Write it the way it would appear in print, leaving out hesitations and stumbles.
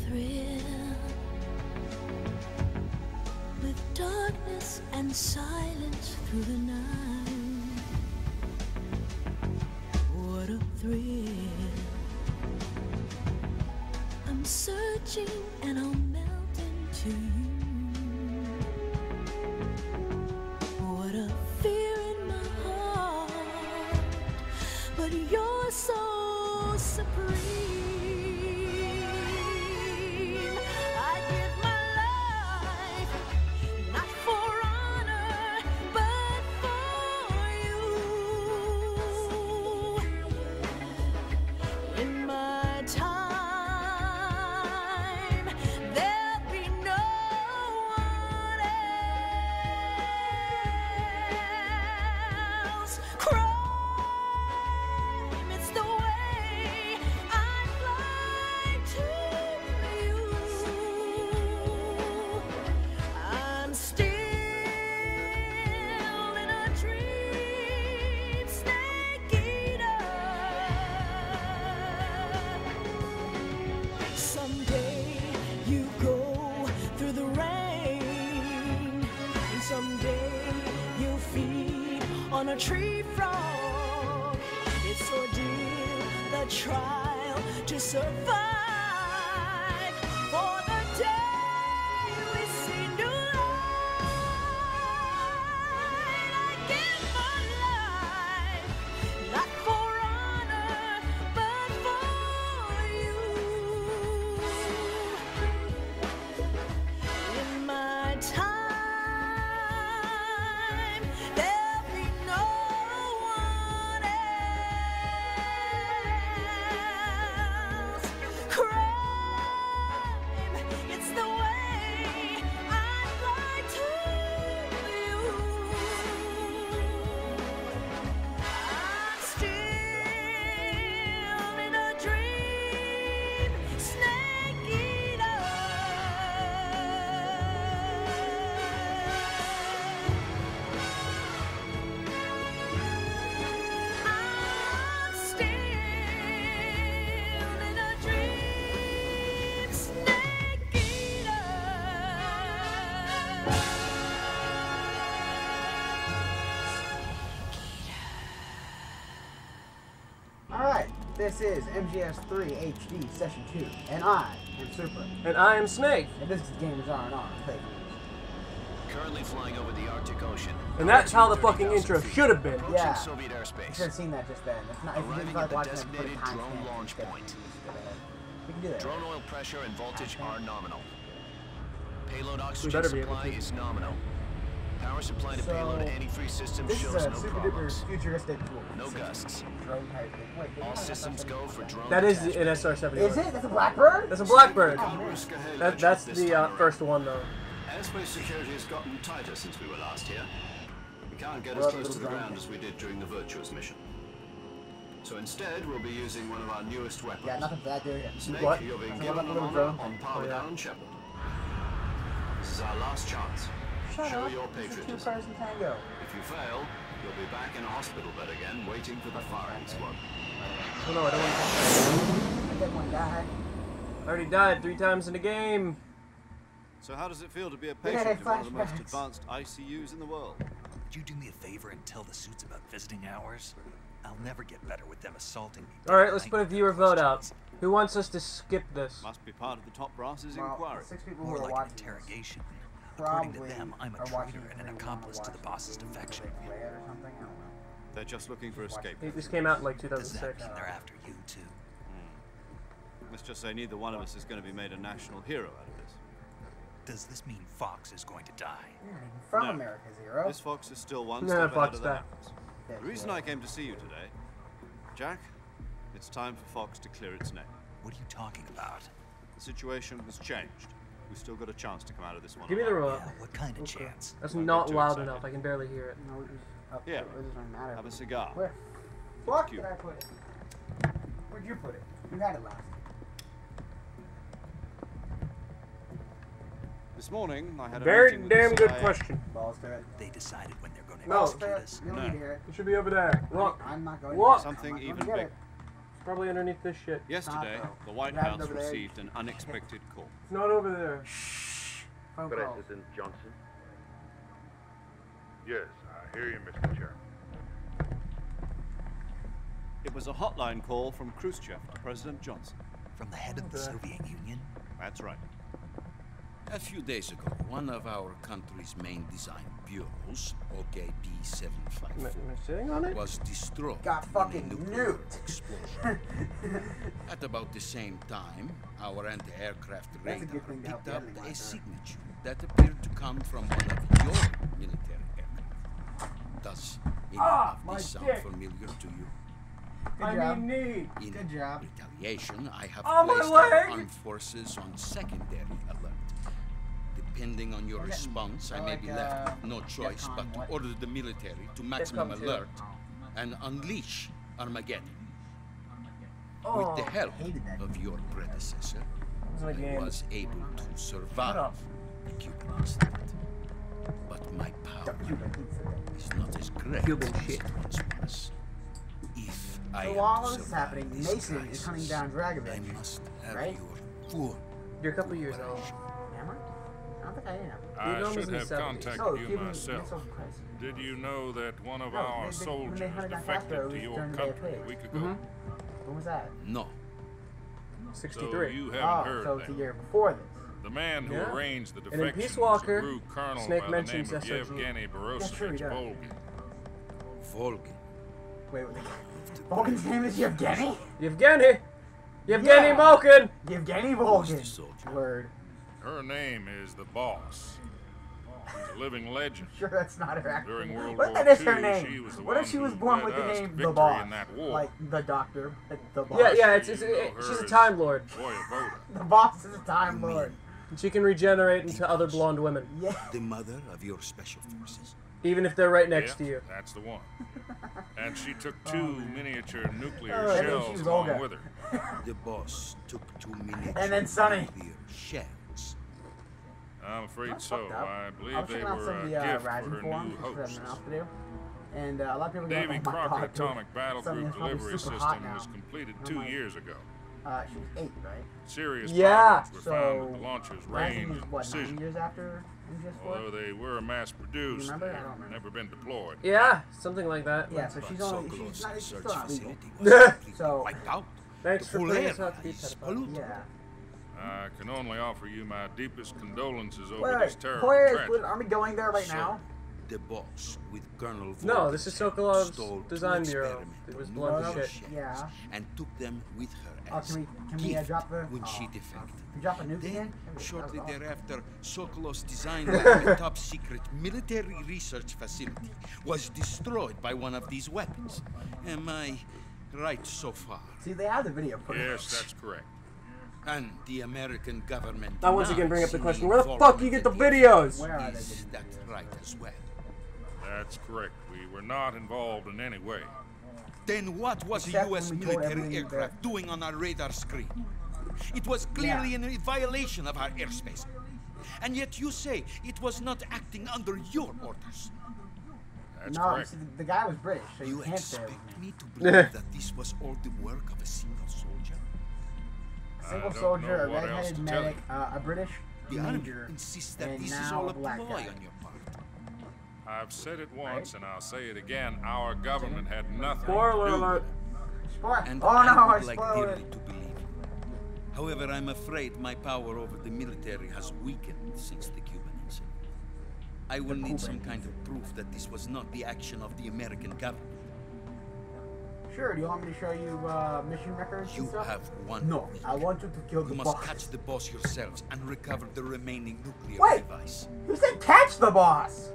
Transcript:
thrill with darkness and silence through the night. What a thrill. I'm searching and I'll melt into you. What a fear in my heart, but you're so supreme. I give my life, not for honor, but for you. In my time, there'll be no one else. Crime, it's the way I fly to you. I'm still in a dream, snake eater. Someday you go through the rain, and someday you feed on a tree frog. It's ordeal, the trial to survive. For the day we see new light, I give my life, not for honor, but for you. In my time, there'll be no one else. Crime, it's the way I fly to you. I'm still in a dream, snake eater. I'm still in a dream, snake eater. Alright, this is MGS3 HD Session 2, and I am Super. And I am Snake. And this is Gamers R&R Fake News. Currently flying over the Arctic Ocean. And that's how the fucking intro should have been. Approaching Yeah. Soviet You airspace. should have seen that just then. If not, if you didn't Arriving feel like at the watching it, put a designated timestamp drone and launch skip it. point. Skip ahead. We can do that. Drone oil pressure and voltage are nominal. Payload We oxygen better be able supply to. is nominal. Power supply to So, payload antifreeze system This is shows a no super duper problems. futuristic tool. No gusts. Drone type thing. Wait, All systems go for drone That is detachment. an SR-71. Is it? That's a Blackbird? That's a Blackbird. Oh, man. That's the first one, though. Airspace security has gotten tighter since we were last here. We can't get Well, as close to the little ground drone. as we did during the Virtuous mission. So instead, we'll be using one of our newest weapons. Yeah, nothing for that, dude. Snake, What? you're being That's given what an little honor drone. on par with Oh, yeah. Alan Shepard. This is our last chance. Shut Show up. your This is patriotism. two-person tango. If you fail, you'll be back in a hospital bed again, waiting for the firing squad. Oh, no, I don't want to. I did one die. I already died 3 times in the game. So how does it feel to be a Yeah, patient in one of the most flashbacks. advanced ICUs in the world? Would you do me a favor and tell the suits about visiting hours? I'll never get better with them assaulting me. Alright, let's put a viewer vote out. Who wants us to skip this? Must be part of the top brass's Well, inquiry. 6 people who More are like an watching this interrogation. According to probably them, I'm a are watching traitor and because an they wanna accomplice to watch the boss's something defection. like Red or something. I don't know. They're just looking for escape. This came out in like Does that 2006. mean they're after you too? Let's just say neither one of us is going to be made a national hero out of this. Does this mean Fox is going to die? You're not even from No. America, Zero. This Fox is still one No, step Fox ahead of the died. Hackers. That's The reason right. I came to see you today, Jack, it's time for Fox to clear its name. What are you talking about? The situation has changed. We've still got a chance to come out of this one. Give me the alive. remote. Yeah, what kind of chance? That's Won't not get too loud excited. enough. I can barely hear it. No, it just up. Yeah. It doesn't matter. Have a cigar. Where? Fuck cute. did I put it? Where'd you put it? You had it last. This morning, I had a Very meeting with the damn good CIA. question. Balls to it. They decided when they're going to No. execute us. You don't No. need to hear it. It should be over there. Look. I'm not going What? to Something I'm not even gonna get bigger. it. Probably underneath this shit. Yesterday, though. the White You have it House over there. received an unexpected call. It's not over there. Phone call. President Johnson? Yes, I hear you, Mr. Chairman. It was a hotline call from Khrushchev to President Johnson. From the head of the Soviet Union? That's right. A few days ago, one of our country's main design bureaus, OKB 754, Am I sitting on it? was destroyed Got in a fucking nuclear nuked. explosion. At about the same time, our anti-aircraft That's a radar good thing to help picked the up enemy a monitor. signature that appeared to come from one of your military aircraft. Does any Ah, of my this sound dick. familiar to you? Good I job. mean, need. In Good job. retaliation, I have Oh, my placed our leg! armed forces on secondary alert. Depending on your response, I may be left with no choice but to order the military to maximum come too. alert and unleash Armageddon. Oh, With the help hated that. of your predecessor, It's a I game. was able to Shut survive up. the Cuban incident. But my power is not as great Cuban as shit. it once was. If I So am while to all this is survive happening, this Mason is crisis, hunting down Dragovich. I must have right? your full You're a couple years old. Am I? I don't think I am. I Vietnam was should in the have 70s. contacted No, you Cuban myself. Missile Crisis. Did you know that one of No, our when they soldiers hunted down defected Castro, to it was your during the Day of country a Pigs. week ago? When was that? no. So 63. you haven't Oh, heard so it's a that. year before this. The man who Yeah. arranged the And in defection Peace was Walker, a Gru colonel Snake by the name mentions of SRG. Yevgeny Yeah, sure he Borosovich does. Volgin. Volgin. Wait, Volgin's name is Yevgeny? Yevgeny! Yevgeny Yeah. Malkin! Yevgeny Who's the Volgin. soldier? Word. Her name is the Boss. She's a living legend. Sure, that's not her actual During name. World What if War that is her II, name? she was the What if one she was who born led with the us to name The victory Boss? in that war. Like the doctor, the boss. Yeah, So it's you know her she's a as Time Lord. Voyevoda. The boss is a Time Lord. And she can regenerate into other blonde women, Yeah. The mother of your special forces. even if they're right next Yeah, to you. that's the one. And she took two miniature nuclear Oh, that means she shells was along Olga. with her. The boss took 2 miniature And then Sonny. nuclear shells. I'm afraid That's so. fucked up. I I believe was they checking out were some of a the gift for Rising her forums new because I have hosts. nothing else to do. And a lot of people go, Davy oh my Crockett God, Atomic Battle something Group that's probably delivery super system hot now. was completed I'm 2 like- years ago. She was 8, right? Serious Yeah. problems were found with the So, launcher's Rising range was and what, 9 precision. years after MGS4? Although they were mass produced, You remember? I they've don't remember. never been deployed. Yeah, something like that. Yeah, so But she's only, Sokolow's she's not, she's still research not legal. facility was completely So- wiped out. Thanks The for whole putting us area out to be is pedophiles. polluted. Yeah. I can only offer you my deepest condolences over Wait, this wait, terrible where is, tragedy. are we going there right So, now? the boss with Colonel No, Volgin's this is help Sokolov's stole 2 design bureau. experimental It was blown to nuclear shit. shells Yeah. and took them with her Oh, as can we gift drop the... when she oh. defected. Can we drop a nuke Then, again? shortly That was awesome. thereafter, Sokolov's design lab, a top-secret military research facility, was destroyed by one of these weapons. Am I right so far? See, they have the video footage. Yes, that's correct. And the American government I once again bring up the denies question, any where the fuck you get the videos? Where are they Is getting that videos? right as well? That's correct. We were not involved in any way. Then what was Except a U.S. when we told military everyone aircraft doing on our radar screen? It was clearly in a violation of our airspace. And yet you say it was not acting under your orders. That's No, correct. see, the guy was British, so you You can't say expect everything. me to believe that this was all the work of a single soldier? Single don't soldier, know a what else red-headed to tell medic, a British The army major, insists that and this is now all a a black ploy guy. on your part. I've said it once and I'll say it again. Our government had nothing Spoiler to do alert. with it. Spoiler. And Oh no, I I would like spoiled dearly it. to believe you. However, I'm afraid my power over the military has weakened since the Cuban incident. I will need some kind of proof that this was not the action of the American government. Sure, do you want me to show you mission records You and stuff? have one No, week. I want you to kill You the must boss. catch the boss yourselves and recover the remaining nuclear Wait! device. You said catch the boss!